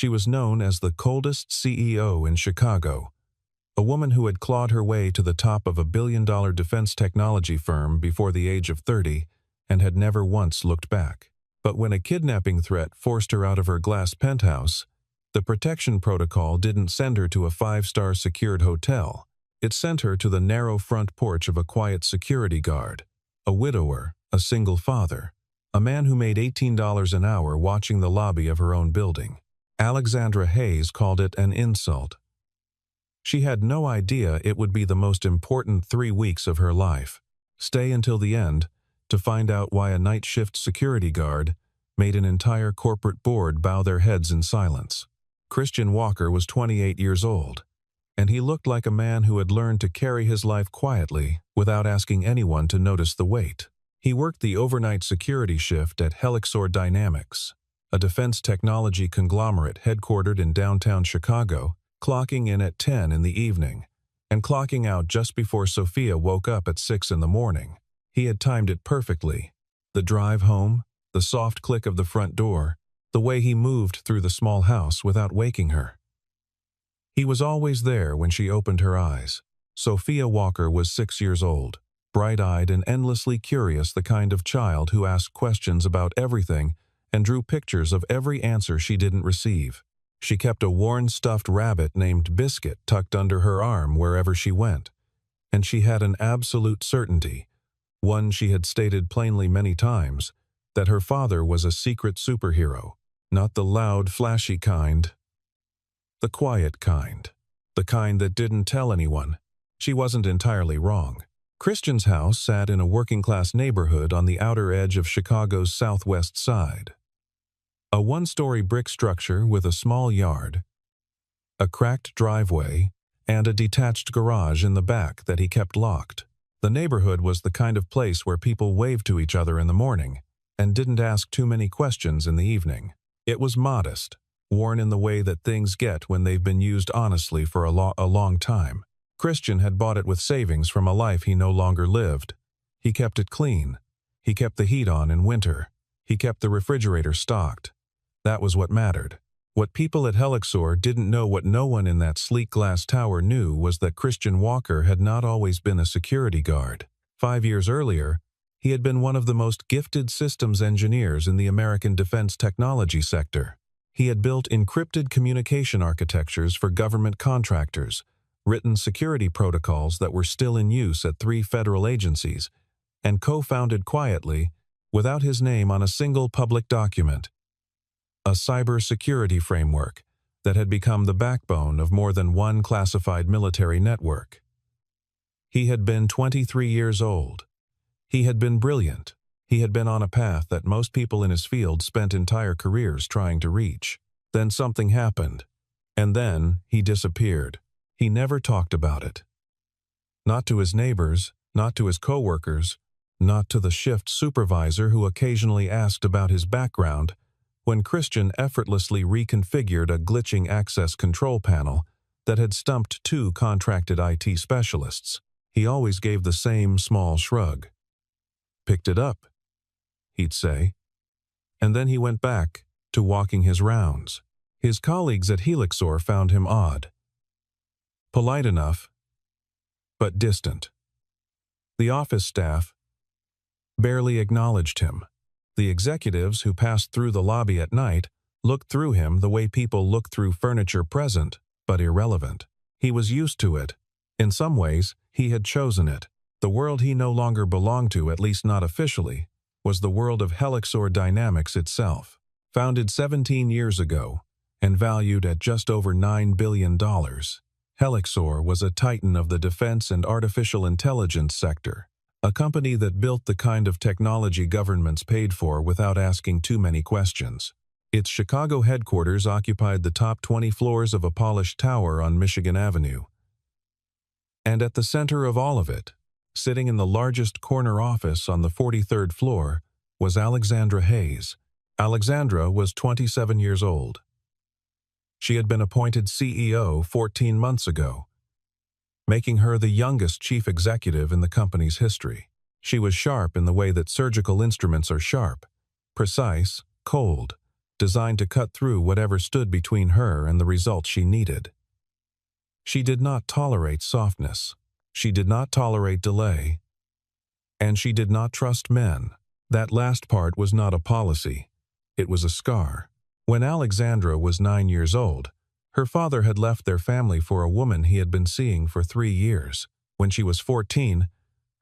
She was known as the coldest CEO in Chicago, a woman who had clawed her way to the top of a billion-dollar defense technology firm before the age of 30 and had never once looked back. But when a kidnapping threat forced her out of her glass penthouse, the protection protocol didn't send her to a 5-star secured hotel. It sent her to the narrow front porch of a quiet security guard, a widower, a single father, a man who made $18 an hour watching the lobby of her own building. Alexandra Hayes called it an insult. She had no idea it would be the most important 3 weeks of her life. Stay until the end to find out why a night shift security guard made an entire corporate board bow their heads in silence. Christian Walker was 28 years old, and he looked like a man who had learned to carry his life quietly without asking anyone to notice the weight. He worked the overnight security shift at Helixor Dynamics, a defense technology conglomerate headquartered in downtown Chicago, clocking in at 10 in the evening and clocking out just before Sophia woke up at 6 in the morning. He had timed it perfectly. The drive home, the soft click of the front door, the way he moved through the small house without waking her. He was always there when she opened her eyes. Sophia Walker was 6 years old, bright-eyed and endlessly curious, the kind of child who asked questions about everything and drew pictures of every answer she didn't receive. She kept a worn stuffed rabbit named Biscuit tucked under her arm wherever she went, and she had an absolute certainty, one she had stated plainly many times, that her father was a secret superhero, not the loud, flashy kind, the quiet kind, the kind that didn't tell anyone. She wasn't entirely wrong. Christian's house sat in a working-class neighborhood on the outer edge of Chicago's southwest side. A 1-story brick structure with a small yard, a cracked driveway, and a detached garage in the back that he kept locked. The neighborhood was the kind of place where people waved to each other in the morning and didn't ask too many questions in the evening. It was modest, worn in the way that things get when they've been used honestly for a long time. Christian had bought it with savings from a life he no longer lived. He kept it clean. He kept the heat on in winter. He kept the refrigerator stocked. That was what mattered. What people at Helixor didn't know, what no one in that sleek glass tower knew, was that Christian Walker had not always been a security guard. 5 years earlier, he had been one of the most gifted systems engineers in the American defense technology sector. He had built encrypted communication architectures for government contractors, written security protocols that were still in use at 3 federal agencies, and co-founded quietly, without his name on a single public document, a cybersecurity framework that had become the backbone of more than one classified military network. He had been 23 years old. He had been brilliant. He had been on a path that most people in his field spent entire careers trying to reach. Then something happened, and then he disappeared. He never talked about it. Not to his neighbors, not to his coworkers, not to the shift supervisor who occasionally asked about his background. When Christian effortlessly reconfigured a glitching access control panel that had stumped 2 contracted IT specialists, he always gave the same small shrug. "Picked it up," he'd say. And then he went back to walking his rounds. His colleagues at Helixor found him odd. Polite enough, but distant. The office staff barely acknowledged him. The executives who passed through the lobby at night looked through him the way people look through furniture present, but irrelevant. He was used to it. In some ways, he had chosen it. The world he no longer belonged to, at least not officially, was the world of Helixor Dynamics itself. Founded 17 years ago and valued at just over $9 billion, Helixor was a titan of the defense and artificial intelligence sector. A company that built the kind of technology governments paid for without asking too many questions. Its Chicago headquarters occupied the top 20 floors of a polished tower on Michigan Avenue. And at the center of all of it, sitting in the largest corner office on the 43rd floor, was Alexandra Hayes. Alexandra was 27 years old. She had been appointed CEO 14 months ago, making her the youngest chief executive in the company's history. She was sharp in the way that surgical instruments are sharp, precise, cold, designed to cut through whatever stood between her and the results she needed. She did not tolerate softness. She did not tolerate delay. And she did not trust men. That last part was not a policy. It was a scar. When Alexandra was 9 years old, her father had left their family for a woman he had been seeing for 3 years. When she was 14,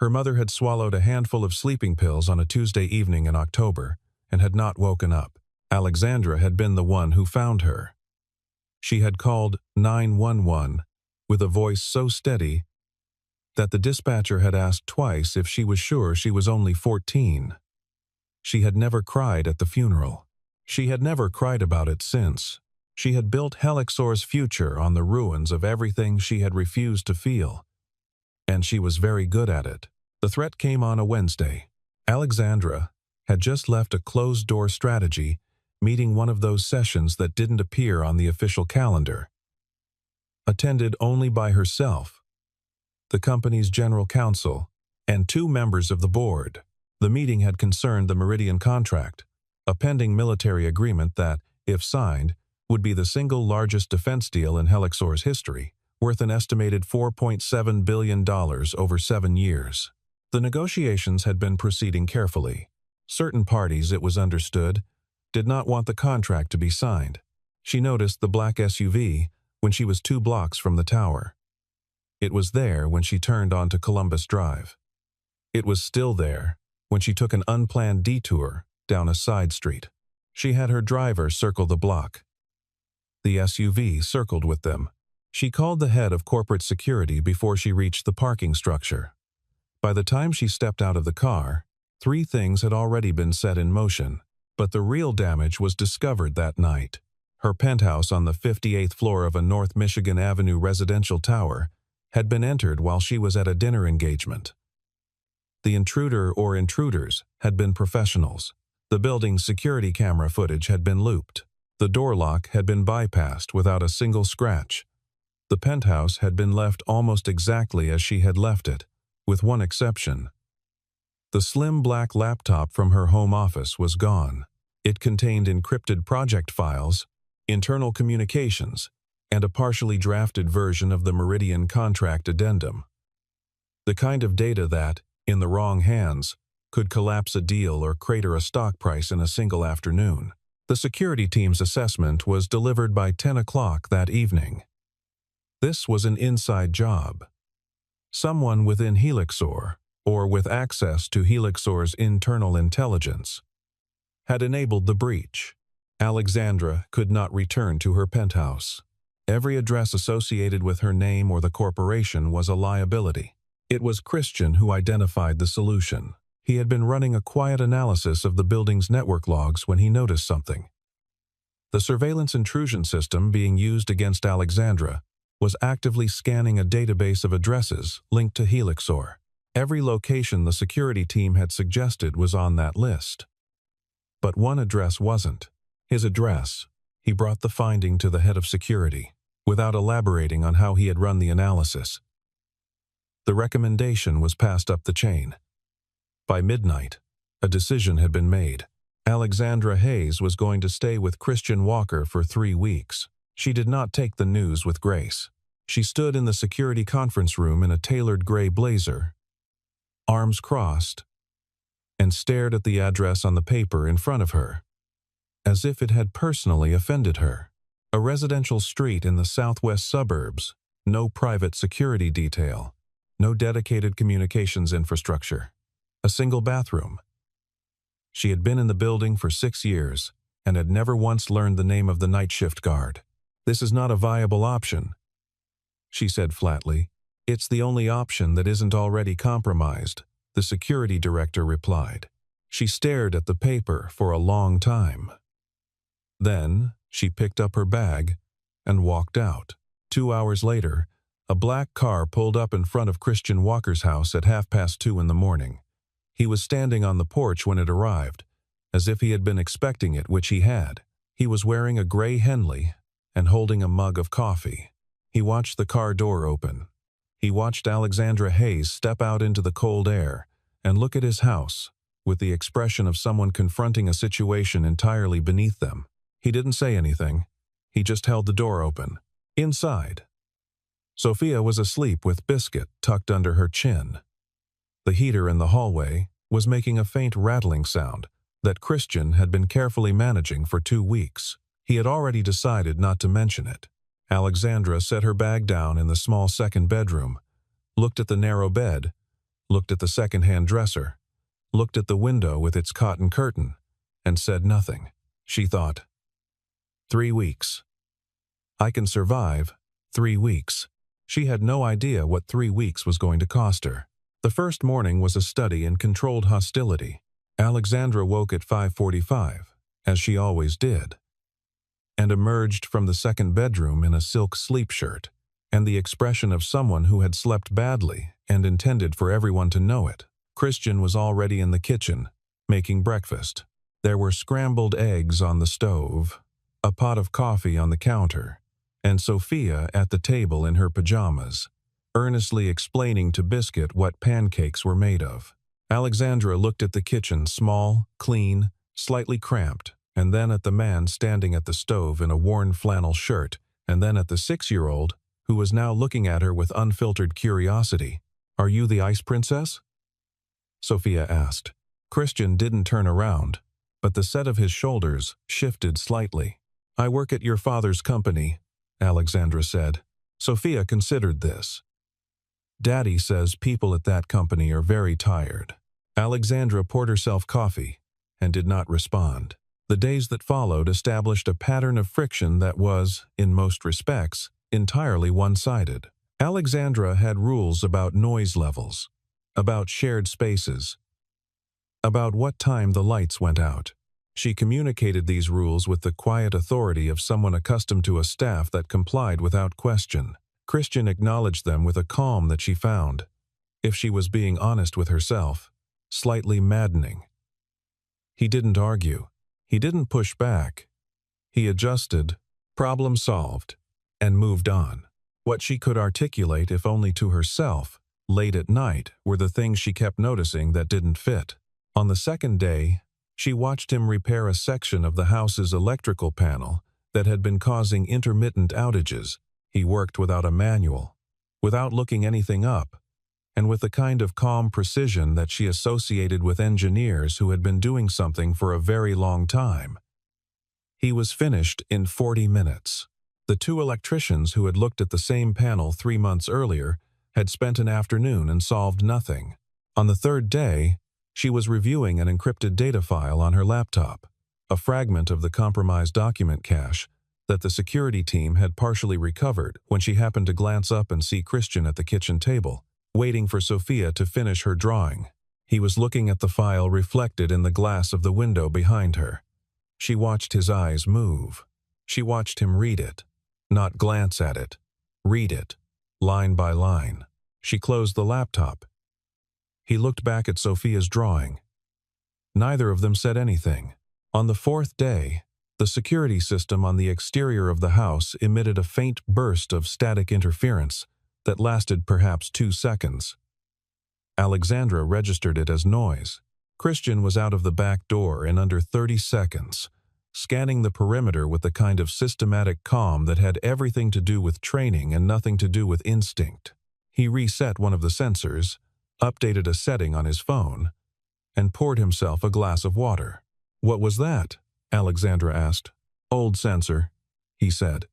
her mother had swallowed a handful of sleeping pills on a Tuesday evening in October and had not woken up. Alexandra had been the one who found her. She had called 911 with a voice so steady that the dispatcher had asked twice if she was sure she was only 14. She had never cried at the funeral. She had never cried about it since. She had built Helixor's future on the ruins of everything she had refused to feel. And she was very good at it. The threat came on a Wednesday. Alexandra had just left a closed-door strategy meeting, one of those sessions that didn't appear on the official calendar. Attended only by herself, the company's general counsel, and 2 members of the board. The meeting had concerned the Meridian contract, a pending military agreement that, if signed, would be the single largest defense deal in Helixor's history, worth an estimated $4.7 billion over 7 years. The negotiations had been proceeding carefully. Certain parties, it was understood, did not want the contract to be signed. She noticed the black SUV when she was 2 blocks from the tower. It was there when she turned onto Columbus Drive. It was still there when she took an unplanned detour down a side street. She had her driver circle the block. The SUV circled with them. She called the head of corporate security before she reached the parking structure. By the time she stepped out of the car, 3 things had already been set in motion. But the real damage was discovered that night. Her penthouse on the 58th floor of a North Michigan Avenue residential tower had been entered while she was at a dinner engagement. The intruder or intruders had been professionals. The building's security camera footage had been looped. The door lock had been bypassed without a single scratch. The penthouse had been left almost exactly as she had left it, with one exception. The slim black laptop from her home office was gone. It contained encrypted project files, internal communications, and a partially drafted version of the Meridian contract addendum. The kind of data that, in the wrong hands, could collapse a deal or crater a stock price in a single afternoon. The security team's assessment was delivered by 10 o'clock that evening. This was an inside job. Someone within Helixor, or with access to Helixor's internal intelligence, had enabled the breach. Alexandra could not return to her penthouse. Every address associated with her name or the corporation was a liability. It was Christian who identified the solution. He had been running a quiet analysis of the building's network logs when he noticed something. The surveillance intrusion system being used against Alexandra was actively scanning a database of addresses linked to Helixor. Every location the security team had suggested was on that list. But one address wasn't. His address. He brought the finding to the head of security, without elaborating on how he had run the analysis. The recommendation was passed up the chain. By midnight, a decision had been made. Alexandra Hayes was going to stay with Christian Walker for 3 weeks. She did not take the news with grace. She stood in the security conference room in a tailored gray blazer, arms crossed, and stared at the address on the paper in front of her, as if it had personally offended her. A residential street in the southwest suburbs, no private security detail, no dedicated communications infrastructure, a single bathroom. She had been in the building for 6 years and had never once learned the name of the night shift guard. "This is not a viable option," she said flatly. "It's the only option that isn't already compromised," the security director replied. She stared at the paper for a long time. Then she picked up her bag and walked out. 2 hours later, a black car pulled up in front of Christian Walker's house at 2:30 in the morning. He was standing on the porch when it arrived, as if he had been expecting it, which he had. He was wearing a gray Henley and holding a mug of coffee. He watched the car door open. He watched Alexandra Hayes step out into the cold air and look at his house with the expression of someone confronting a situation entirely beneath them. He didn't say anything. He just held the door open. Inside, Sophia was asleep with Biscuit tucked under her chin. The heater in the hallway was making a faint rattling sound that Christian had been carefully managing for 2 weeks. He had already decided not to mention it. Alexandra set her bag down in the small second bedroom, looked at the narrow bed, looked at the second-hand dresser, looked at the window with its cotton curtain, and said nothing. She thought, 3 weeks. I can survive 3 weeks. She had no idea what 3 weeks was going to cost her. The first morning was a study in controlled hostility. Alexandra woke at 5:45, as she always did, and emerged from the second bedroom in a silk sleep shirt and the expression of someone who had slept badly and intended for everyone to know it. Christian was already in the kitchen, making breakfast. There were scrambled eggs on the stove, a pot of coffee on the counter, and Sophia at the table in her pajamas, earnestly explaining to Biscuit what pancakes were made of. Alexandra looked at the kitchen, small, clean, slightly cramped, and then at the man standing at the stove in a worn flannel shirt, and then at the 6-year-old, who was now looking at her with unfiltered curiosity. "Are you the Ice Princess?" Sophia asked. Christian didn't turn around, but the set of his shoulders shifted slightly. "I work at your father's company," Alexandra said. Sophia considered this. "Daddy says people at that company are very tired." Alexandra poured herself coffee and did not respond. The days that followed established a pattern of friction that was, in most respects, entirely one-sided. Alexandra had rules about noise levels, about shared spaces, about what time the lights went out. She communicated these rules with the quiet authority of someone accustomed to a staff that complied without question. Christian acknowledged them with a calm that she found, if she was being honest with herself, slightly maddening. He didn't argue. He didn't push back. He adjusted, problem solved, and moved on. What she could articulate, if only to herself, late at night, were the things she kept noticing that didn't fit. On the second day, she watched him repair a section of the house's electrical panel that had been causing intermittent outages. He worked without a manual, without looking anything up, and with the kind of calm precision that she associated with engineers who had been doing something for a very long time. He was finished in 40 minutes. The 2 electricians who had looked at the same panel 3 months earlier had spent an afternoon and solved nothing. On the third day, she was reviewing an encrypted data file on her laptop, a fragment of the compromised document cache that the security team had partially recovered, when she happened to glance up and see Christian at the kitchen table, waiting for Sophia to finish her drawing. He was looking at the file reflected in the glass of the window behind her. She watched his eyes move. She watched him read it, not glance at it, read it, line by line. She closed the laptop. He looked back at Sophia's drawing. Neither of them said anything. On the 4th day, the security system on the exterior of the house emitted a faint burst of static interference that lasted perhaps 2 seconds. Alexandra registered it as noise. Christian was out of the back door in under 30 seconds, scanning the perimeter with the kind of systematic calm that had everything to do with training and nothing to do with instinct. He reset one of the sensors, updated a setting on his phone, and poured himself a glass of water. "What was that?" Alexandra asked. "Old sensor," he said.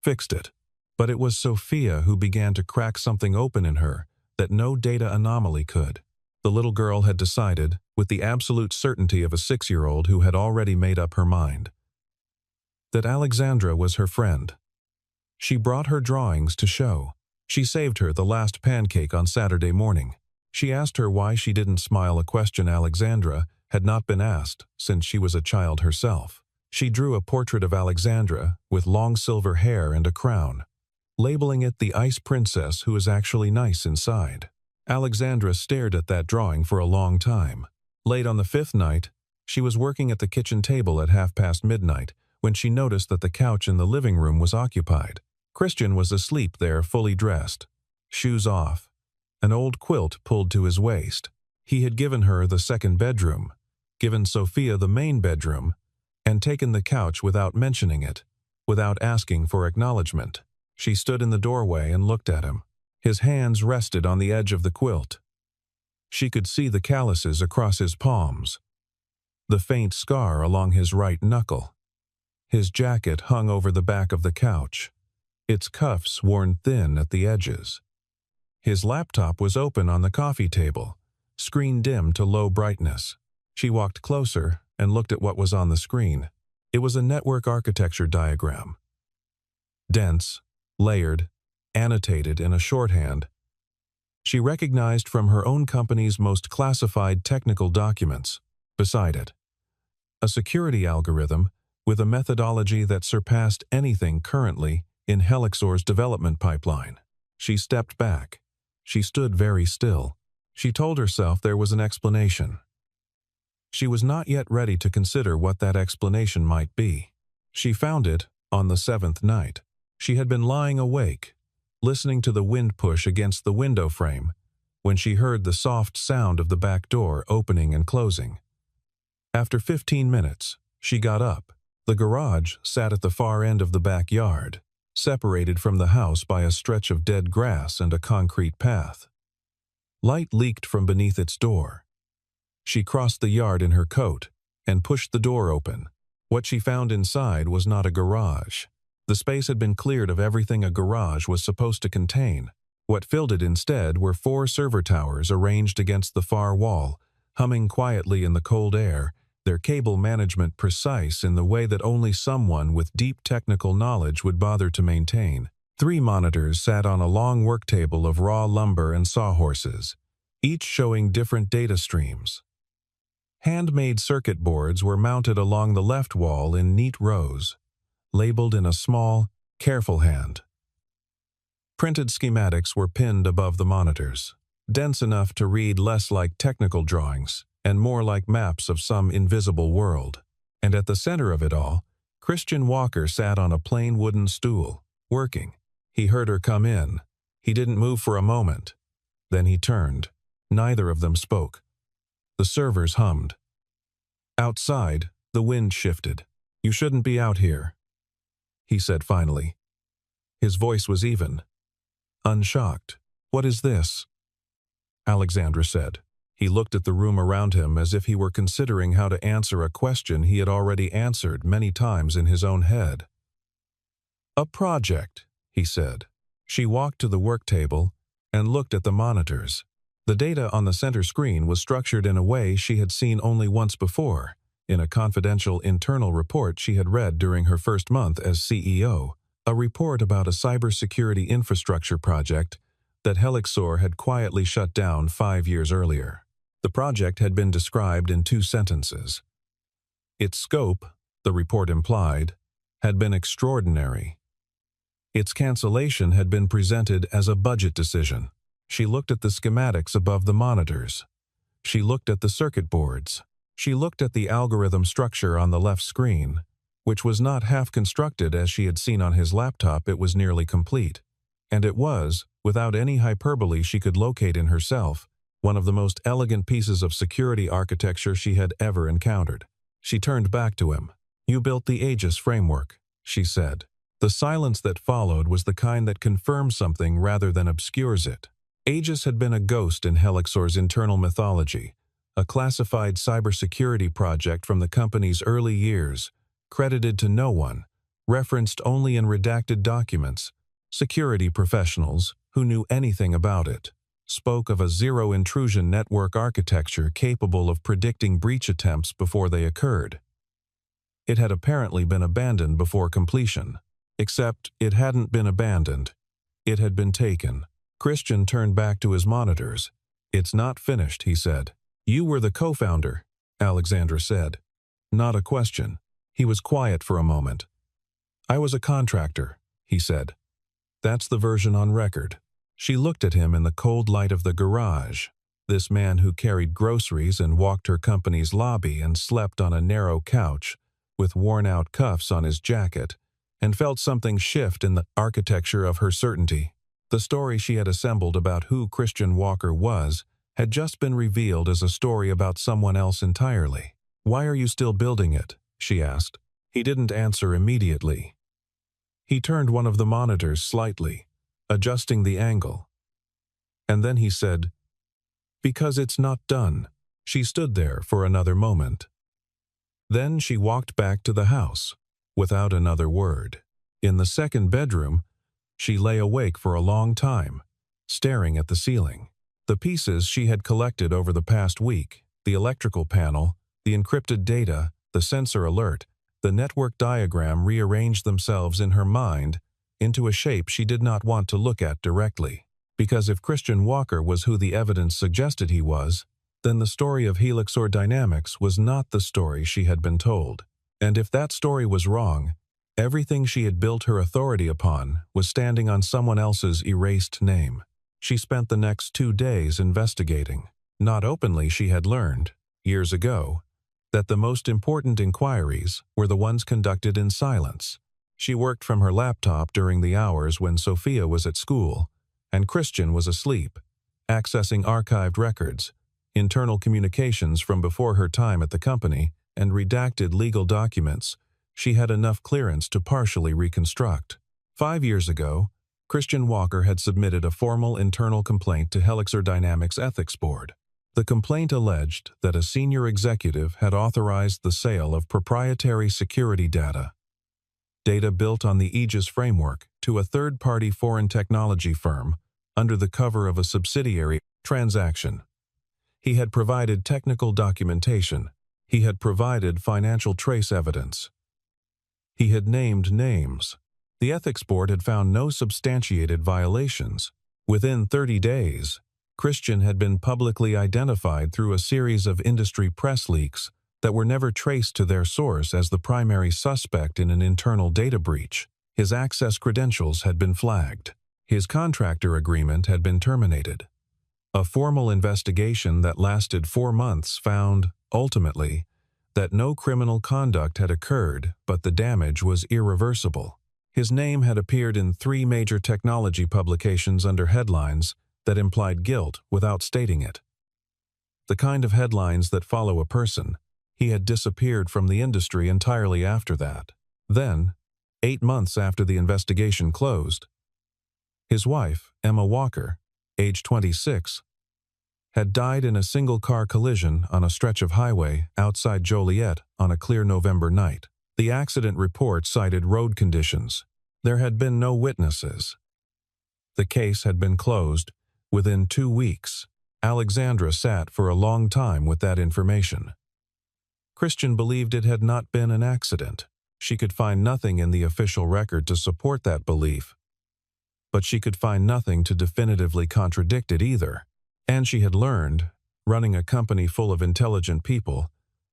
"Fixed it." But it was Sophia who began to crack something open in her that no data anomaly could. The little girl had decided, with the absolute certainty of a 6-year-old who had already made up her mind, that Alexandra was her friend. She brought her drawings to show. She saved her the last pancake on Saturday morning. She asked her why she didn't smile, a question Alexandra had not been asked since she was a child herself. She drew a portrait of Alexandra with long silver hair and a crown, labeling it the Ice Princess who is actually nice inside. Alexandra stared at that drawing for a long time. Late on the 5th night, she was working at the kitchen table at midnight when she noticed that the couch in the living room was occupied. Christian was asleep there, fully dressed, shoes off, an old quilt pulled to his waist. He had given her the second bedroom, given Sophia the main bedroom, and taken the couch without mentioning it, without asking for acknowledgement. She stood in the doorway and looked at him. His hands rested on the edge of the quilt. She could see the calluses across his palms, the faint scar along his right knuckle. His jacket hung over the back of the couch, its cuffs worn thin at the edges. His laptop was open on the coffee table, screen dimmed to low brightness. She walked closer and looked at what was on the screen. It was a network architecture diagram. Dense, layered, annotated in a shorthand. She recognized from her own company's most classified technical documents. Beside it, a security algorithm with a methodology that surpassed anything currently in Helixor's development pipeline. She stepped back. She stood very still. She told herself there was an explanation. She was not yet ready to consider what that explanation might be. She found it on the 7th night. She had been lying awake, listening to the wind push against the window frame, when she heard the soft sound of the back door opening and closing. After 15 minutes, she got up. The garage sat at the far end of the backyard, separated from the house by a stretch of dead grass and a concrete path. Light leaked from beneath its door. She crossed the yard in her coat and pushed the door open. What she found inside was not a garage. The space had been cleared of everything a garage was supposed to contain. What filled it instead were 4 server towers arranged against the far wall, humming quietly in the cold air, their cable management precise in the way that only someone with deep technical knowledge would bother to maintain. 3 monitors sat on a long work table of raw lumber and sawhorses, each showing different data streams. Handmade circuit boards were mounted along the left wall in neat rows, labeled in a small, careful hand. Printed schematics were pinned above the monitors, dense enough to read less like technical drawings and more like maps of some invisible world. And at the center of it all, Christian Walker sat on a plain wooden stool, working. He heard her come in. He didn't move for a moment. Then he turned. Neither of them spoke. The servers hummed. Outside, the wind shifted. "You shouldn't be out here," he said finally. His voice was even, unshocked. "What is this?" Alexandra said. He looked at the room around him as if he were considering how to answer a question he had already answered many times in his own head. "A project," he said. She walked to the work table and looked at the monitors. The data on the center screen was structured in a way she had seen only once before, in a confidential internal report she had read during her first month as CEO, a report about a cybersecurity infrastructure project that Helixor had quietly shut down 5 years earlier. The project had been described in 2 sentences. Its scope, the report implied, had been extraordinary. Its cancellation had been presented as a budget decision. She looked at the schematics above the monitors. She looked at the circuit boards. She looked at the algorithm structure on the left screen, which was not half constructed as she had seen on his laptop. It was nearly complete. And it was, without any hyperbole she could locate in herself, one of the most elegant pieces of security architecture she had ever encountered. She turned back to him. "You built the Aegis framework," she said. The silence that followed was the kind that confirms something rather than obscures it. Aegis had been a ghost in Helixor's internal mythology, a classified cybersecurity project from the company's early years, credited to no one, referenced only in redacted documents. Security professionals, who knew anything about it, spoke of a zero-intrusion network architecture capable of predicting breach attempts before they occurred. It had apparently been abandoned before completion. Except it hadn't been abandoned. It had been taken. Christian turned back to his monitors. "It's not finished," he said. "You were the co-founder," Alexandra said. Not a question. He was quiet for a moment. "I was a contractor," he said. "That's the version on record." She looked at him in the cold light of the garage, this man who carried groceries and walked her company's lobby and slept on a narrow couch with worn-out cuffs on his jacket, and felt something shift in the architecture of her certainty. The story she had assembled about who Christian Walker was had just been revealed as a story about someone else entirely. "Why are you still building it?" she asked. He didn't answer immediately. He turned one of the monitors slightly, adjusting the angle. And then he said, "Because it's not done." She stood there for another moment. Then she walked back to the house, without another word. In the second bedroom, she lay awake for a long time, staring at the ceiling. The pieces she had collected over the past week, the electrical panel, the encrypted data, the sensor alert, the network diagram rearranged themselves in her mind into a shape she did not want to look at directly. Because if Christian Walker was who the evidence suggested he was, then the story of Helixor Dynamics was not the story she had been told. And if that story was wrong, everything she had built her authority upon was standing on someone else's erased name. She spent the next 2 days investigating. Not openly, she had learned, years ago, that the most important inquiries were the ones conducted in silence. She worked from her laptop during the hours when Sophia was at school and Christian was asleep, accessing archived records, internal communications from before her time at the company, and redacted legal documents she had enough clearance to partially reconstruct. 5 years ago, Christian Walker had submitted a formal internal complaint to Helixor Dynamics Ethics Board. The complaint alleged that a senior executive had authorized the sale of proprietary security data built on the Aegis framework, to a third-party foreign technology firm under the cover of a subsidiary transaction. He had provided technical documentation. He had provided financial trace evidence. He had named names. The Ethics Board had found no substantiated violations. Within 30 days, Christian had been publicly identified through a series of industry press leaks that were never traced to their source as the primary suspect in an internal data breach. His access credentials had been flagged. His contractor agreement had been terminated. A formal investigation that lasted 4 months found, ultimately, that no criminal conduct had occurred, but the damage was irreversible. His name had appeared in 3 major technology publications under headlines that implied guilt without stating it. The kind of headlines that follow a person. He had disappeared from the industry entirely after that. Then, 8 months after the investigation closed, his wife, Emma Walker, age 26, had died in a single-car collision on a stretch of highway outside Joliet on a clear November night. The accident report cited road conditions. There had been no witnesses. The case had been closed within 2 weeks. Alexandra sat for a long time with that information. Christian believed it had not been an accident. She could find nothing in the official record to support that belief. But she could find nothing to definitively contradict it either. And she had learned, running a company full of intelligent people,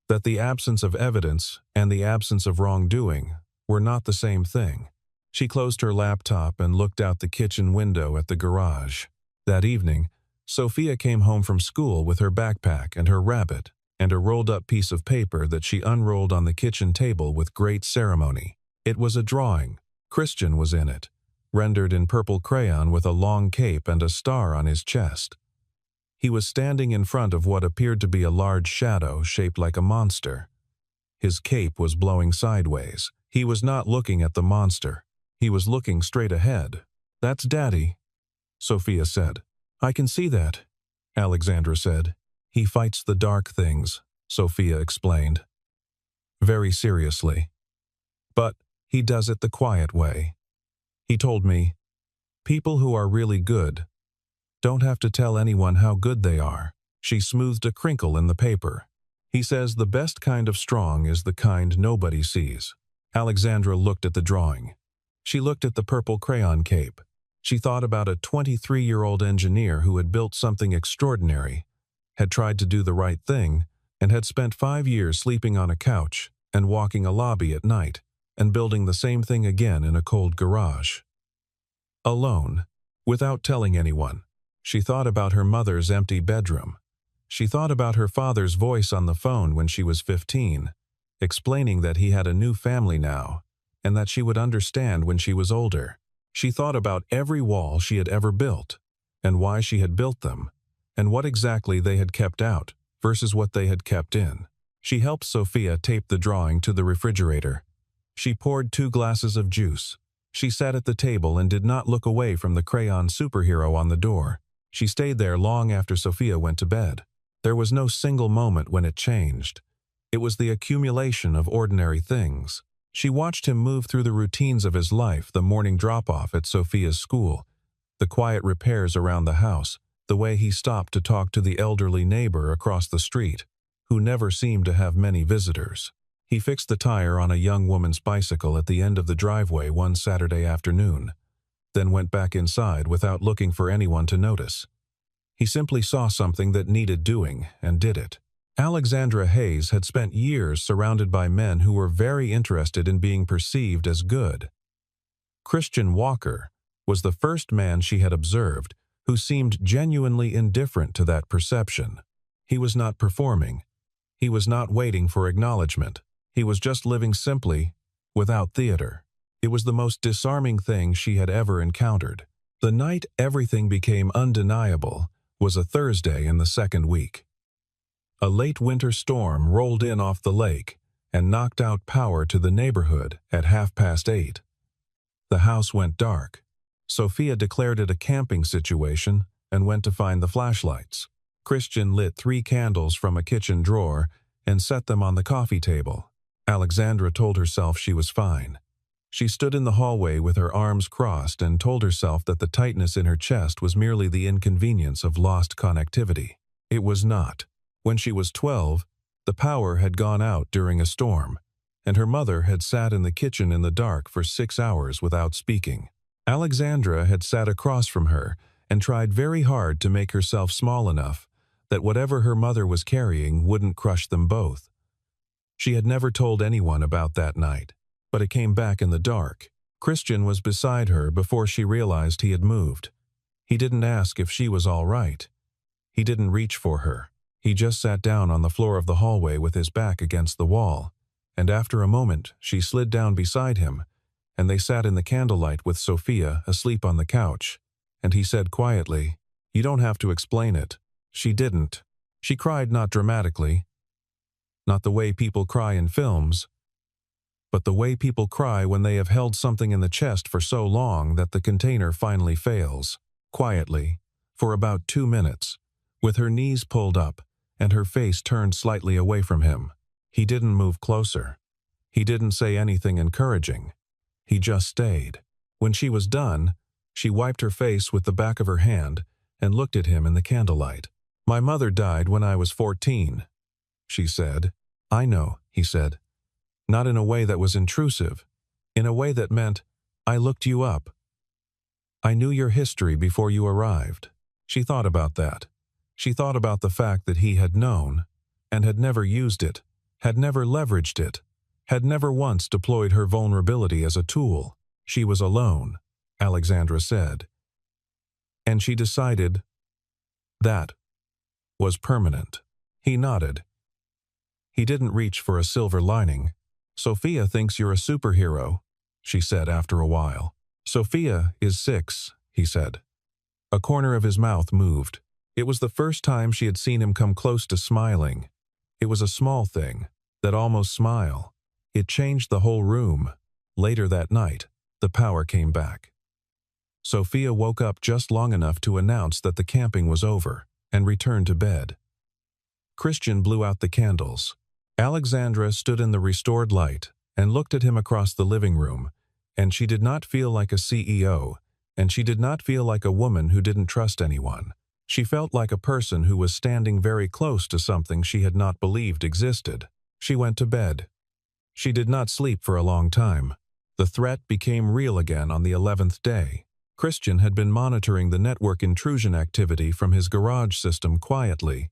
that the absence of evidence and the absence of wrongdoing were not the same thing. She closed her laptop and looked out the kitchen window at the garage. That evening, Sophia came home from school with her backpack and her rabbit and a rolled-up piece of paper that she unrolled on the kitchen table with great ceremony. It was a drawing. Christian was in it, rendered in purple crayon with a long cape and a star on his chest. He was standing in front of what appeared to be a large shadow shaped like a monster. His cape was blowing sideways. He was not looking at the monster. He was looking straight ahead. "That's Daddy," Sophia said. "I can see that," Alexandra said. "He fights the dark things," Sophia explained, very seriously. "But he does it the quiet way. He told me, people who are really good don't have to tell anyone how good they are." She smoothed a crinkle in the paper. "He says the best kind of strong is the kind nobody sees." Alexandra looked at the drawing. She looked at the purple crayon cape. She thought about a 23-year-old engineer who had built something extraordinary, had tried to do the right thing, and had spent 5 years sleeping on a couch and walking a lobby at night, and building the same thing again in a cold garage. Alone, without telling anyone. She thought about her mother's empty bedroom. She thought about her father's voice on the phone when she was 15, explaining that he had a new family now, and that she would understand when she was older. She thought about every wall she had ever built, and why she had built them, and what exactly they had kept out versus what they had kept in. She helped Sophia tape the drawing to the refrigerator. She poured 2 glasses of juice. She sat at the table and did not look away from the crayon superhero on the door. She stayed there long after Sophia went to bed. There was no single moment when it changed. It was the accumulation of ordinary things. She watched him move through the routines of his life, the morning drop-off at Sophia's school, the quiet repairs around the house, the way he stopped to talk to the elderly neighbor across the street, who never seemed to have many visitors. He fixed the tire on a young woman's bicycle at the end of the driveway one Saturday afternoon, then went back inside without looking for anyone to notice. He simply saw something that needed doing and did it. Alexandra Hayes had spent years surrounded by men who were very interested in being perceived as good. Christian Walker was the first man she had observed who seemed genuinely indifferent to that perception. He was not performing. He was not waiting for acknowledgement. He was just living simply, without theater. It was the most disarming thing she had ever encountered. The night everything became undeniable was a Thursday in the second week. A late winter storm rolled in off the lake and knocked out power to the neighborhood at 8:30. The house went dark. Sophia declared it a camping situation and went to find the flashlights. Christian lit 3 candles from a kitchen drawer and set them on the coffee table. Alexandra told herself she was fine. She stood in the hallway with her arms crossed and told herself that the tightness in her chest was merely the inconvenience of lost connectivity. It was not. When she was 12, the power had gone out during a storm, and her mother had sat in the kitchen in the dark for 6 hours without speaking. Alexandra had sat across from her and tried very hard to make herself small enough that whatever her mother was carrying wouldn't crush them both. She had never told anyone about that night, but it came back in the dark. Christian was beside her before she realized he had moved. He didn't ask if she was all right. He didn't reach for her. He just sat down on the floor of the hallway with his back against the wall, and after a moment she slid down beside him, and they sat in the candlelight with Sophia asleep on the couch, and he said quietly, "You don't have to explain it." She didn't. She cried not dramatically, not the way people cry in films, but the way people cry when they have held something in the chest for so long that the container finally fails. Quietly, for about 2 minutes, with her knees pulled up and her face turned slightly away from him. He didn't move closer. He didn't say anything encouraging. He just stayed. When she was done, she wiped her face with the back of her hand and looked at him in the candlelight. "My mother died when I was 14, she said. "I know," he said. Not in a way that was intrusive, in a way that meant, "I looked you up. I knew your history before you arrived." She thought about that. She thought about the fact that he had known, and had never used it, had never leveraged it, had never once deployed her vulnerability as a tool. She was alone, Alexandra said. And she decided that was permanent. He nodded. He didn't reach for a silver lining. "Sophia thinks you're a superhero," she said after a while. "Sophia is 6, he said. A corner of his mouth moved. It was the first time she had seen him come close to smiling. It was a small thing, that almost smile. It changed the whole room. Later that night, the power came back. Sophia woke up just long enough to announce that the camping was over and returned to bed. Christian blew out the candles. Alexandra stood in the restored light and looked at him across the living room, and she did not feel like a CEO, and she did not feel like a woman who didn't trust anyone. She felt like a person who was standing very close to something she had not believed existed. She went to bed. She did not sleep for a long time. The threat became real again on the 11th day. Christian had been monitoring the network intrusion activity from his garage system quietly,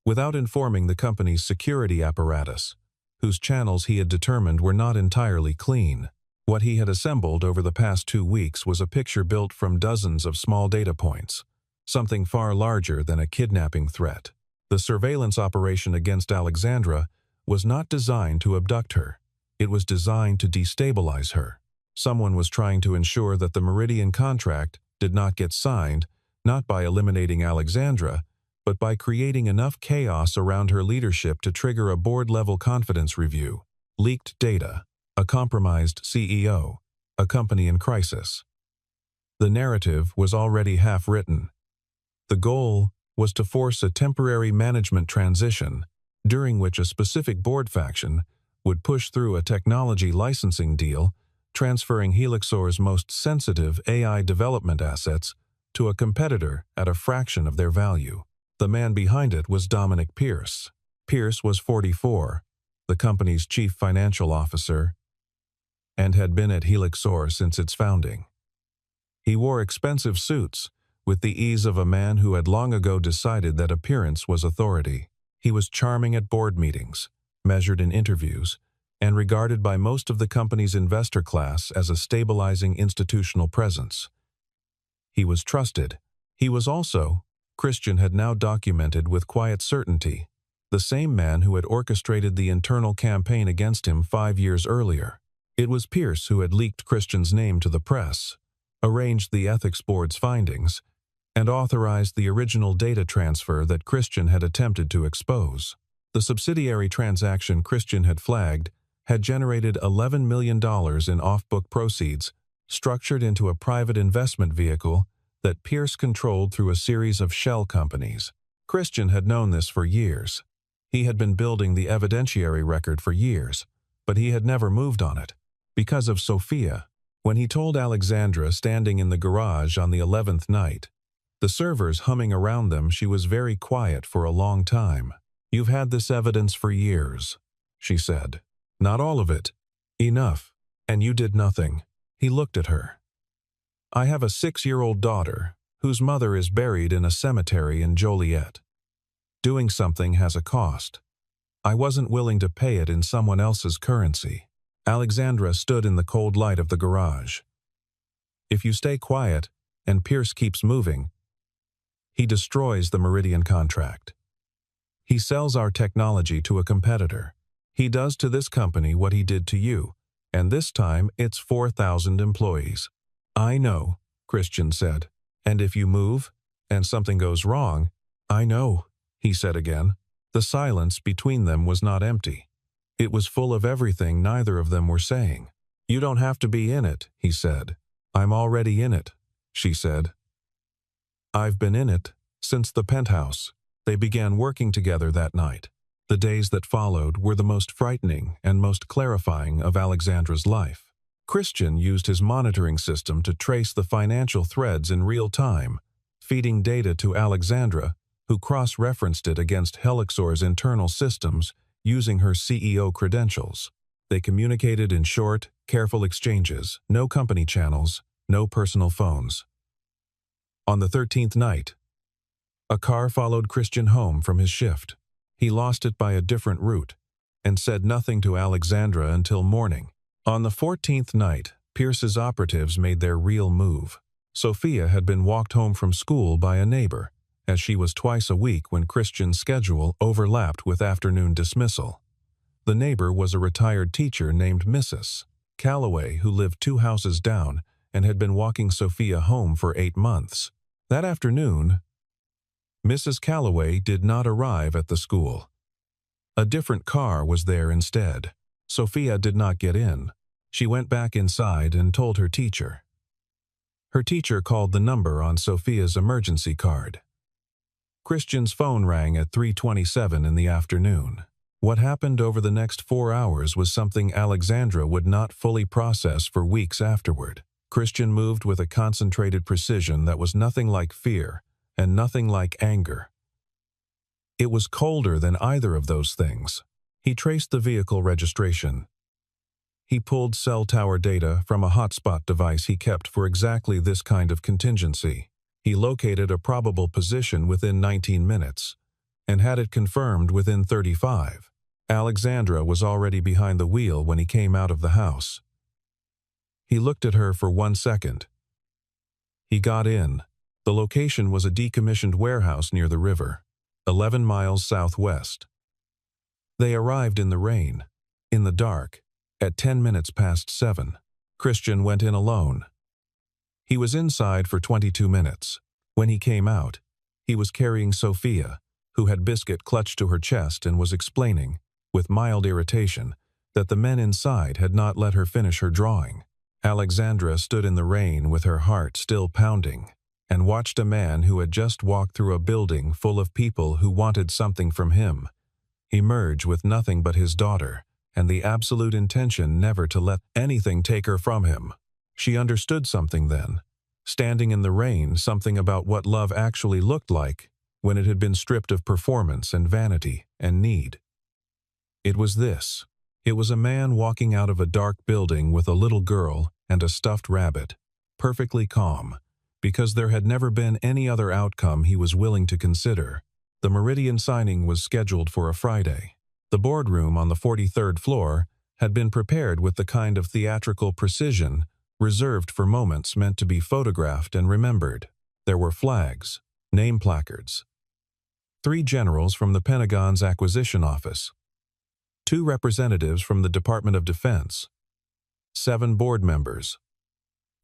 without informing the company's security apparatus, whose channels he had determined were not entirely clean. What he had assembled over the past 2 weeks was a picture built from dozens of small data points, something far larger than a kidnapping threat. The surveillance operation against Alexandra was not designed to abduct her. It was designed to destabilize her. Someone was trying to ensure that the Meridian contract did not get signed, not by eliminating Alexandra, but by creating enough chaos around her leadership to trigger a board-level confidence review. Leaked data, a compromised CEO, a company in crisis. The narrative was already half-written. The goal was to force a temporary management transition, during which a specific board faction would push through a technology licensing deal, transferring Helixor's most sensitive AI development assets to a competitor at a fraction of their value. The man behind it was Dominic Pierce. Pierce was 44, the company's chief financial officer, and had been at Helixor since its founding. He wore expensive suits, with the ease of a man who had long ago decided that appearance was authority. He was charming at board meetings, measured in interviews, and regarded by most of the company's investor class as a stabilizing institutional presence. He was trusted. He was also, Christian had now documented with quiet certainty, the same man who had orchestrated the internal campaign against him 5 years earlier. It was Pierce who had leaked Christian's name to the press, arranged the ethics board's findings, and authorized the original data transfer that Christian had attempted to expose. The subsidiary transaction Christian had flagged had generated $11 million in off-book proceeds, structured into a private investment vehicle that Pierce controlled through a series of shell companies. Christian had known this for years. He had been building the evidentiary record for years, but he had never moved on it. Because of Sophia, when he told Alexandra standing in the garage on the 11th night, the servers humming around them, she was very quiet for a long time. "You've had this evidence for years," she said. "Not all of it. Enough. And you did nothing." He looked at her. "I have a 6-year-old daughter, whose mother is buried in a cemetery in Joliet. Doing something has a cost. I wasn't willing to pay it in someone else's currency." Alexandra stood in the cold light of the garage. "If you stay quiet, and Pierce keeps moving, he destroys the Meridian contract. He sells our technology to a competitor. He does to this company what he did to you, and this time it's 4,000 employees." "I know," Christian said. "And if you move, and something goes wrong—" "I know," he said again. The silence between them was not empty. It was full of everything neither of them were saying. "You don't have to be in it," he said. "I'm already in it," she said. "I've been in it since the penthouse." They began working together that night. The days that followed were the most frightening and most clarifying of Alexandra's life. Christian used his monitoring system to trace the financial threads in real time, feeding data to Alexandra, who cross-referenced it against Helixor's internal systems using her CEO credentials. They communicated in short, careful exchanges, no company channels, no personal phones. On the 13th night, a car followed Christian home from his shift. He lost it by a different route and said nothing to Alexandra until morning. On the 14th night, Pierce's operatives made their real move. Sophia had been walked home from school by a neighbor, as she was twice a week when Christian's schedule overlapped with afternoon dismissal. The neighbor was a retired teacher named Mrs. Calloway, who lived 2 houses down and had been walking Sophia home for 8 months. That afternoon, Mrs. Calloway did not arrive at the school. A different car was there instead. Sophia did not get in. She went back inside and told her teacher. Her teacher called the number on Sophia's emergency card. Christian's phone rang at 3:27 in the afternoon. What happened over the next 4 hours was something Alexandra would not fully process for weeks afterward. Christian moved with a concentrated precision that was nothing like fear and nothing like anger. It was colder than either of those things. He traced the vehicle registration. He pulled cell tower data from a hotspot device he kept for exactly this kind of contingency. He located a probable position within 19 minutes and had it confirmed within 35. Alexandra was already behind the wheel when he came out of the house. He looked at her for 1 second. He got in. The location was a decommissioned warehouse near the river, 11 miles southwest. They arrived in the rain, in the dark, at 10 minutes past 7. Christian went in alone. He was inside for 22 minutes. When he came out, He was carrying Sophia, who had biscuit clutched to her chest and was explaining, with mild irritation, that the men inside had not let her finish her drawing. Alexandra stood in the rain with her heart still pounding, and watched a man who had just walked through a building full of people who wanted something from him emerge with nothing but his daughter, and the absolute intention never to let anything take her from him. She understood something then, standing in the rain, something about what love actually looked like when it had been stripped of performance and vanity and need. It was this. It was a man walking out of a dark building with a little girl and a stuffed rabbit, perfectly calm, because there had never been any other outcome he was willing to consider. The Meridian signing was scheduled for a Friday. The boardroom on the 43rd floor had been prepared with the kind of theatrical precision reserved for moments meant to be photographed and remembered. There were flags, name placards, 3 generals from the Pentagon's acquisition office, 2 representatives from the Department of Defense, 7 board members,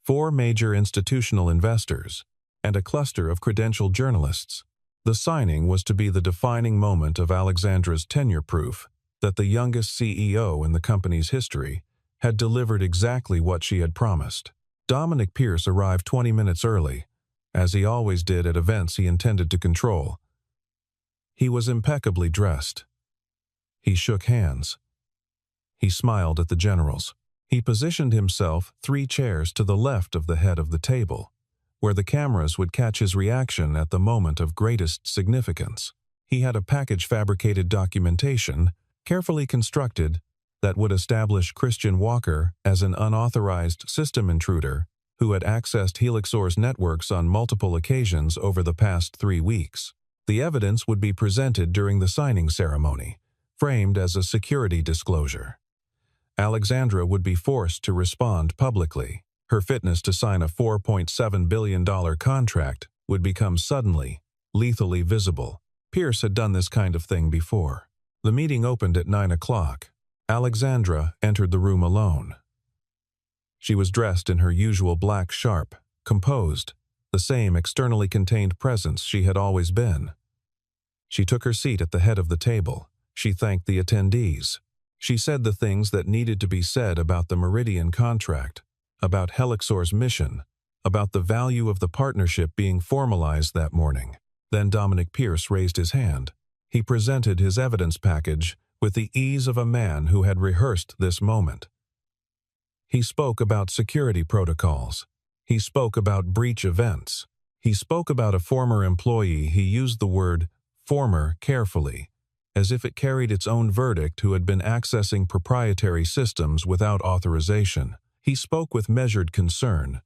4 major institutional investors, and a cluster of credentialed journalists. The signing was to be the defining moment of Alexandra's tenure, proof that the youngest CEO in the company's history had delivered exactly what she had promised. Dominic Pierce arrived 20 minutes early, as he always did at events he intended to control. He was impeccably dressed. He shook hands. He smiled at the generals. He positioned himself 3 chairs to the left of the head of the table, where the cameras would catch his reaction at the moment of greatest significance. He had a package-fabricated documentation, carefully constructed, that would establish Christian Walker as an unauthorized system intruder who had accessed Helixor's networks on multiple occasions over the past 3 weeks. The evidence would be presented during the signing ceremony, framed as a security disclosure. Alexandra would be forced to respond publicly. Her fitness to sign a $4.7 billion contract would become suddenly, lethally visible. Pierce had done this kind of thing before. The meeting opened at 9 o'clock. Alexandra entered the room alone. She was dressed in her usual black, sharp, composed, the same externally contained presence she had always been. She took her seat at the head of the table. She thanked the attendees. She said the things that needed to be said about the Meridian contract, about Helixor's mission, about the value of the partnership being formalized that morning. Then Dominic Pierce raised his hand. He presented his evidence package with the ease of a man who had rehearsed this moment. He spoke about security protocols. He spoke about breach events. He spoke about a former employee. He used the word former carefully, as if it carried its own verdict, who had been accessing proprietary systems without authorization. He spoke with measured concern,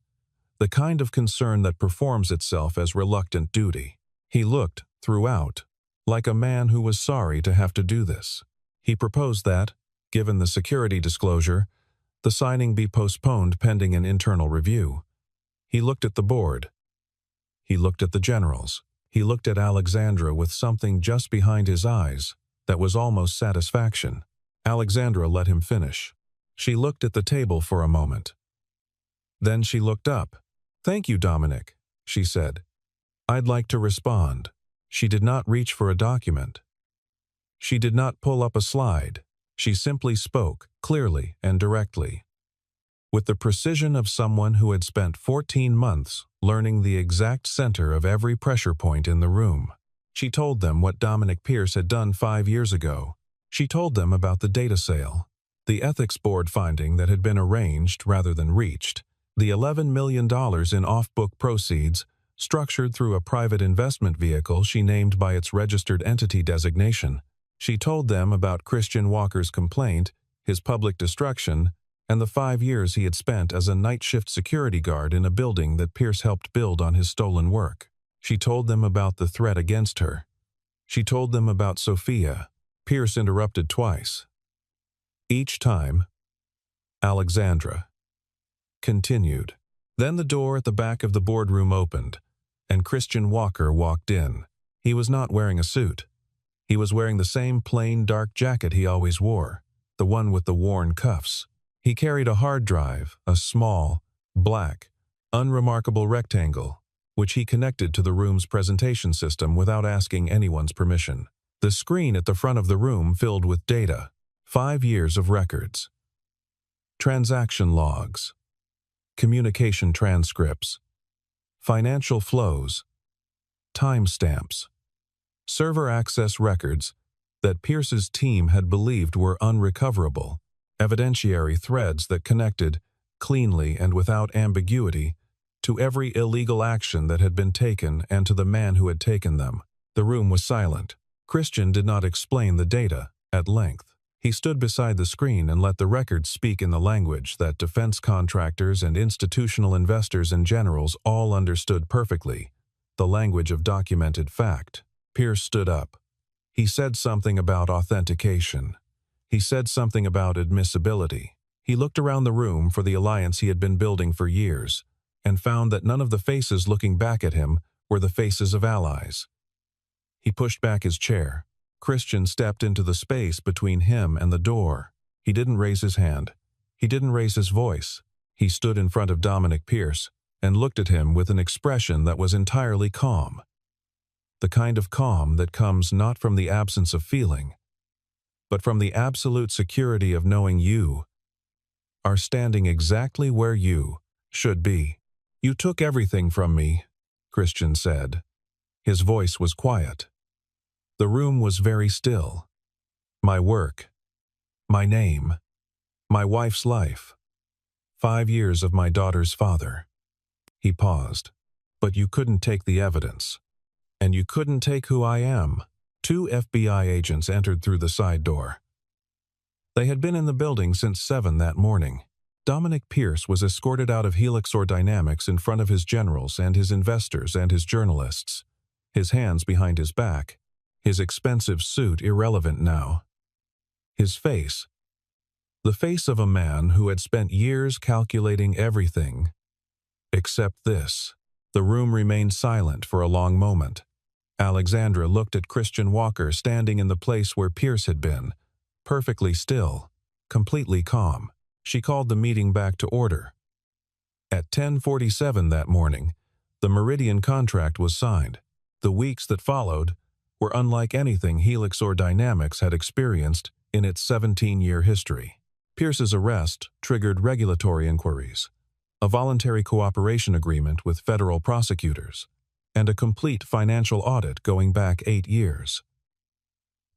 the kind of concern that performs itself as reluctant duty. He looked, throughout, like a man who was sorry to have to do this. He proposed that, given the security disclosure, the signing be postponed pending an internal review. He looked at the board. He looked at the generals. He looked at Alexandra with something just behind his eyes that was almost satisfaction. Alexandra let him finish. She looked at the table for a moment. Then she looked up. "Thank you, Dominic," she said. "I'd like to respond." She did not reach for a document. She did not pull up a slide. She simply spoke, clearly and directly, with the precision of someone who had spent 14 months learning the exact center of every pressure point in the room. She told them what Dominic Pierce had done 5 years ago. She told them about the data sale, the ethics board finding that had been arranged rather than reached, the $11 million in off-book proceeds structured through a private investment vehicle she named by its registered entity designation. She told them about Christian Walker's complaint, his public destruction, and the 5 years he had spent as a night shift security guard in a building that Pierce helped build on his stolen work. She told them about the threat against her. She told them about Sophia. Pierce interrupted twice. Each time, Alexandra continued. Then the door at the back of the boardroom opened, and Christian Walker walked in. He was not wearing a suit. He was wearing the same plain dark jacket he always wore, the one with the worn cuffs. He carried a hard drive, a small, black, unremarkable rectangle, which he connected to the room's presentation system without asking anyone's permission. The screen at the front of the room filled with data, 5 years of records, transaction logs, communication transcripts, financial flows, timestamps, server access records that Pierce's team had believed were unrecoverable, evidentiary threads that connected, cleanly and without ambiguity, to every illegal action that had been taken and to the man who had taken them. The room was silent. Christian did not explain the data at length. He stood beside the screen and let the records speak in the language that defense contractors and institutional investors and generals all understood perfectly, the language of documented fact. Pierce stood up. He said something about authentication. He said something about admissibility. He looked around the room for the alliance he had been building for years, and found that none of the faces looking back at him were the faces of allies. He pushed back his chair. Christian stepped into the space between him and the door. He didn't raise his hand. He didn't raise his voice. He stood in front of Dominic Pierce and looked at him with an expression that was entirely calm. The kind of calm that comes not from the absence of feeling, but from the absolute security of knowing you are standing exactly where you should be. "You took everything from me," Christian said. His voice was quiet. The room was very still. "My work, my name, my wife's life, 5 years of my daughter's father." He paused. "But you couldn't take the evidence. And you couldn't take who I am." 2 FBI agents entered through the side door. They had been in the building since 7 that morning. Dominic Pierce was escorted out of Helixor Dynamics in front of his generals and his investors and his journalists, his hands behind his back, his expensive suit irrelevant now. His face, the face of a man who had spent years calculating everything, except this. The room remained silent for a long moment. Alexandra looked at Christian Walker standing in the place where Pierce had been, perfectly still, completely calm. She called the meeting back to order. At 10:47 that morning, the Meridian contract was signed. The weeks that followed were unlike anything Helixor Dynamics had experienced in its 17-year history. Pierce's arrest triggered regulatory inquiries, a voluntary cooperation agreement with federal prosecutors, and a complete financial audit going back 8 years.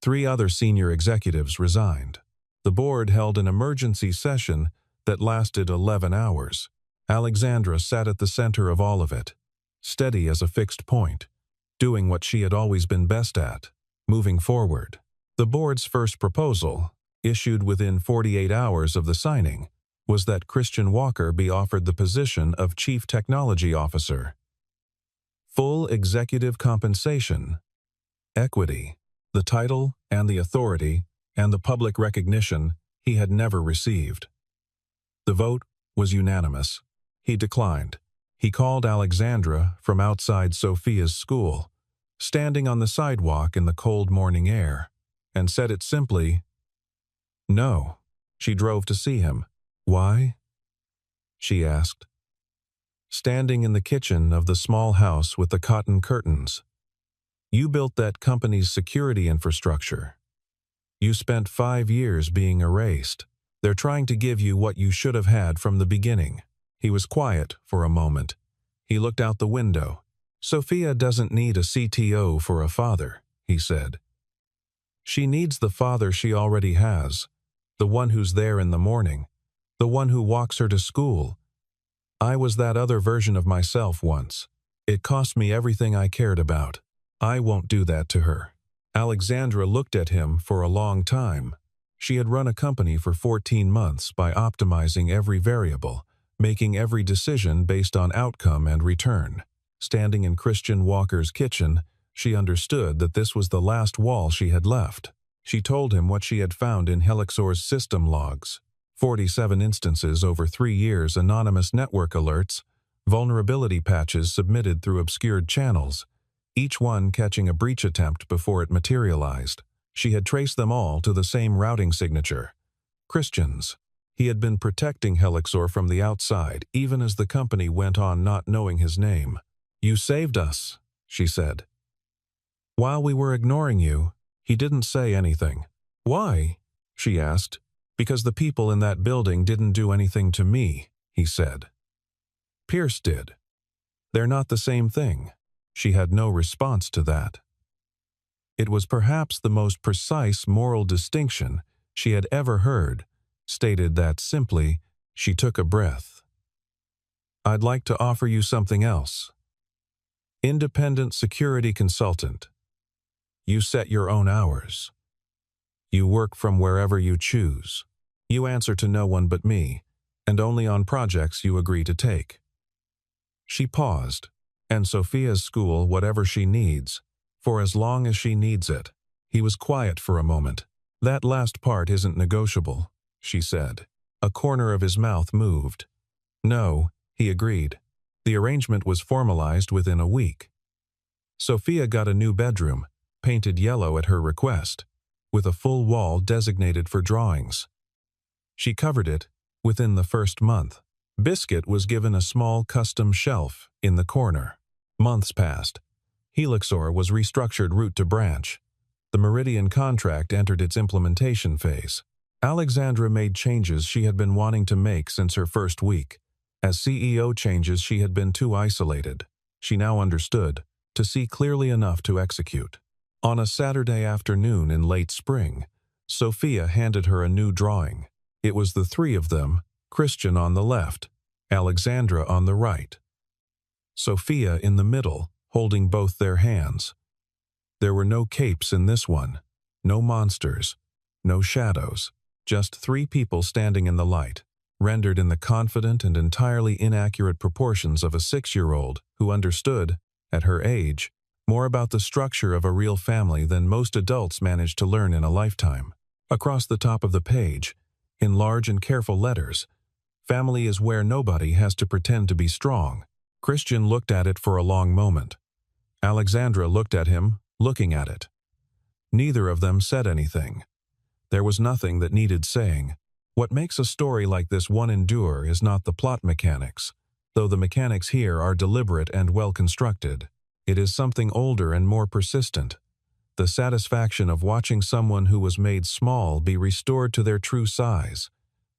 3 other senior executives resigned. The board held an emergency session that lasted 11 hours. Alexandra sat at the center of all of it, steady as a fixed point, doing what she had always been best at, moving forward. The board's first proposal, issued within 48 hours of the signing, was that Christian Walker be offered the position of Chief Technology Officer. Full executive compensation, equity, the title and the authority and the public recognition he had never received. The vote was unanimous. He declined. He called Alexandra from outside Sophia's school, standing on the sidewalk in the cold morning air, and said it simply, "No." She drove to see him. "Why?" she asked. Standing in the kitchen of the small house with the cotton curtains. "You built that company's security infrastructure. You spent 5 years being erased. They're trying to give you what you should have had from the beginning." He was quiet for a moment. He looked out the window. "Sophia doesn't need a CTO for a father," he said. "She needs the father she already has, the one who's there in the morning, the one who walks her to school. I was that other version of myself once. It cost me everything I cared about. I won't do that to her." Alexandra looked at him for a long time. She had run a company for 14 months by optimizing every variable, making every decision based on outcome and return. Standing in Christian Walker's kitchen, she understood that this was the last wall she had left. She told him what she had found in Helixor's system logs. 47 instances over 3 years, anonymous network alerts, vulnerability patches submitted through obscured channels, each one catching a breach attempt before it materialized. She had traced them all to the same routing signature, Christian's. He had been protecting Helixor from the outside, even as the company went on not knowing his name. "You saved us," she said. "While we were ignoring you." He didn't say anything. "Why?" she asked. "Because the people in that building didn't do anything to me," he said. "Pierce did. They're not the same thing." She had no response to that. It was perhaps the most precise moral distinction she had ever heard, stated that simply. She took a breath. "I'd like to offer you something else. Independent security consultant. You set your own hours. You work from wherever you choose. You answer to no one but me, and only on projects you agree to take." She paused, "And Sophia's school whatever she needs, for as long as she needs it." He was quiet for a moment. "That last part isn't negotiable," she said. A corner of his mouth moved. "No," he agreed. The arrangement was formalized within a week. Sophia got a new bedroom, painted yellow at her request, with a full wall designated for drawings. She covered it within the first month. Biscuit was given a small custom shelf in the corner. Months passed. Helixor was restructured root to branch. The Meridian contract entered its implementation phase. Alexandra made changes she had been wanting to make since her first week. As CEO changes she had been too isolated. She now understood, to see clearly enough to execute. On a Saturday afternoon in late spring, Sophia handed her a new drawing. It was the three of them, Christian on the left, Alexandra on the right. Sophia in the middle, holding both their hands. There were no capes in this one, no monsters, no shadows, just three people standing in the light, rendered in the confident and entirely inaccurate proportions of a 6-year-old who understood, at her age, more about the structure of a real family than most adults manage to learn in a lifetime. Across the top of the page, in large and careful letters, "Family is where nobody has to pretend to be strong." Christian looked at it for a long moment. Alexandra looked at him, looking at it. Neither of them said anything. There was nothing that needed saying. What makes a story like this one endure is not the plot mechanics, though the mechanics here are deliberate and well-constructed. It is something older and more persistent. The satisfaction of watching someone who was made small be restored to their true size,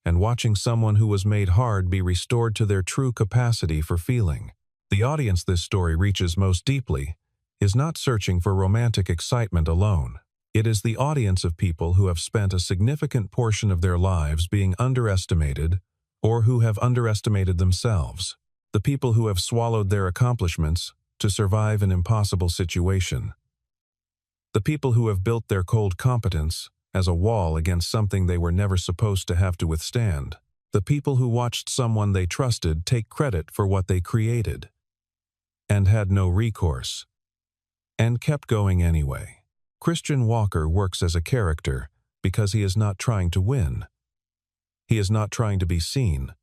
and watching someone who was made hard be restored to their true capacity for feeling. The audience this story reaches most deeply is not searching for romantic excitement alone. It is the audience of people who have spent a significant portion of their lives being underestimated or who have underestimated themselves. The people who have swallowed their accomplishments to survive an impossible situation. The people who have built their cold competence as a wall against something they were never supposed to have to withstand. The people who watched someone they trusted take credit for what they created and had no recourse, and kept going anyway. Christian Walker works as a character because he is not trying to win. He is not trying to be seen.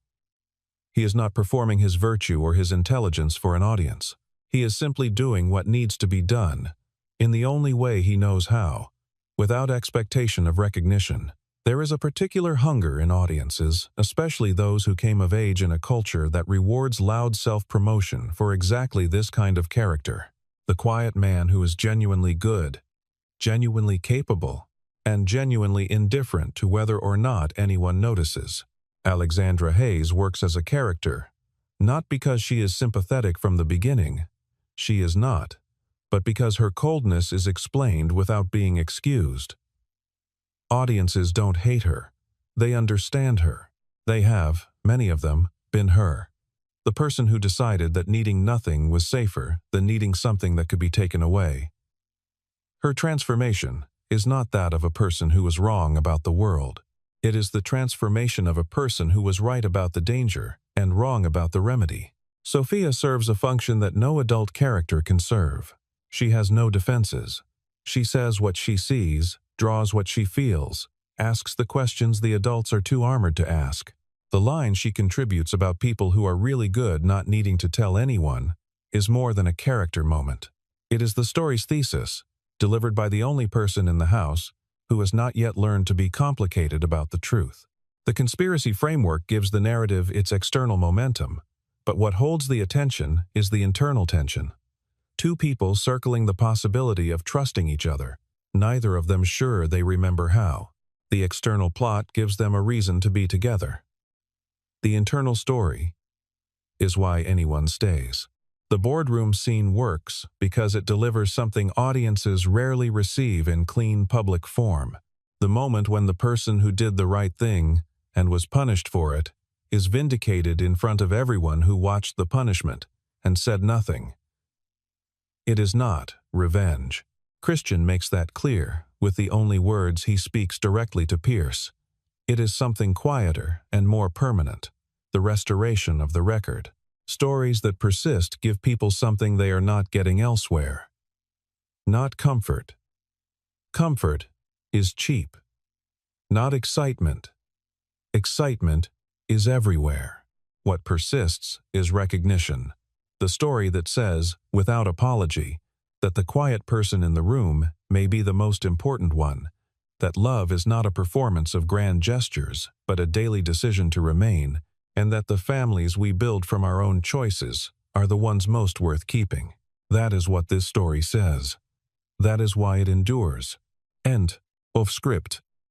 He is not performing his virtue or his intelligence for an audience. He is simply doing what needs to be done, in the only way he knows how, without expectation of recognition. There is a particular hunger in audiences, especially those who came of age in a culture that rewards loud self-promotion for exactly this kind of character. The quiet man who is genuinely good, genuinely capable, and genuinely indifferent to whether or not anyone notices. Alexandra Hayes works as a character, not because she is sympathetic from the beginning. She is not, but because her coldness is explained without being excused. Audiences don't hate her. They understand her. They have, many of them, been her. The person who decided that needing nothing was safer than needing something that could be taken away. Her transformation is not that of a person who was wrong about the world. It is the transformation of a person who was right about the danger and wrong about the remedy. Sophia serves a function that no adult character can serve. She has no defenses. She says what she sees, draws what she feels, asks the questions the adults are too armored to ask. The line she contributes about people who are really good not needing to tell anyone is more than a character moment. It is the story's thesis, delivered by the only person in the house who has not yet learned to be complicated about the truth. The conspiracy framework gives the narrative its external momentum, But what holds the attention is the internal tension. Two people circling the possibility of trusting each other, neither of them sure they remember how. The external plot gives them a reason to be together. The internal story is why anyone stays. The boardroom scene works because it delivers something audiences rarely receive in clean public form. The moment when the person who did the right thing and was punished for it is vindicated in front of everyone who watched the punishment and said nothing. It is not revenge. Christian makes that clear with the only words he speaks directly to Pierce. It is something quieter and more permanent, the restoration of the record. Stories that persist give people something they are not getting elsewhere. Not comfort. Comfort is cheap. Not excitement. Excitement is everywhere. What persists is recognition. The story that says, without apology, that the quiet person in the room may be the most important one, that love is not a performance of grand gestures, but a daily decision to remain, and that the families we build from our own choices are the ones most worth keeping. That is what this story says. That is why it endures. End of script.